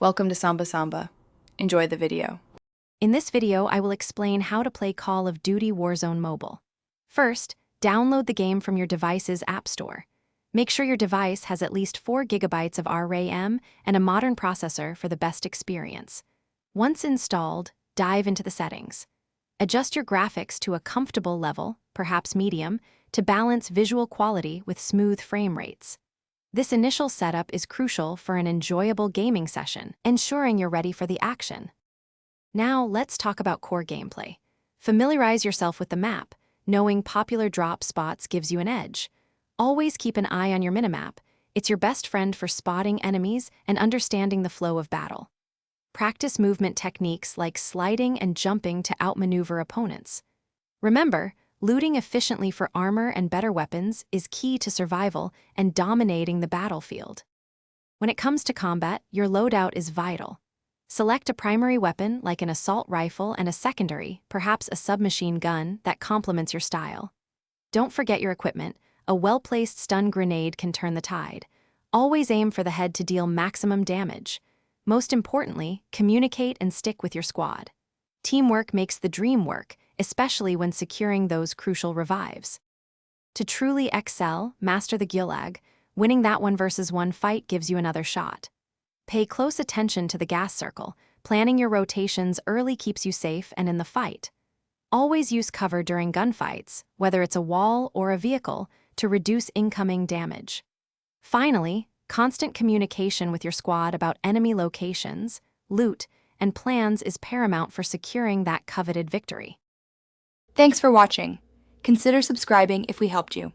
Welcome to Samba Samba. Enjoy the video. In this video, I will explain how to play Call of Duty Warzone Mobile. First, download the game from your device's app store. Make sure your device has at least 4 GB of RAM and a modern processor for the best experience. Once installed, dive into the settings. Adjust your graphics to a comfortable level, perhaps medium, to balance visual quality with smooth frame rates. This initial setup is crucial for an enjoyable gaming session, ensuring you're ready for the action. Now, let's talk about core gameplay. Familiarize yourself with the map. Knowing popular drop spots gives you an edge. Always keep an eye on your minimap. It's your best friend for spotting enemies and understanding the flow of battle. Practice movement techniques like sliding and jumping to outmaneuver opponents. Remember, looting efficiently for armor and better weapons is key to survival and dominating the battlefield. When it comes to combat, your loadout is vital. Select a primary weapon like an assault rifle and a secondary, perhaps a submachine gun, that complements your style. Don't forget your equipment. A well-placed stun grenade can turn the tide. Always aim for the head to deal maximum damage. Most importantly, communicate and stick with your squad. Teamwork makes the dream work, especially when securing those crucial revives. To truly excel, master the Gulag. Winning that 1v1 fight gives you another shot. Pay close attention to the gas circle. Planning your rotations early keeps you safe and in the fight. Always use cover during gunfights, whether it's a wall or a vehicle, to reduce incoming damage. Finally, constant communication with your squad about enemy locations, loot, and plans is paramount for securing that coveted victory. Thanks for watching. Consider subscribing if we helped you.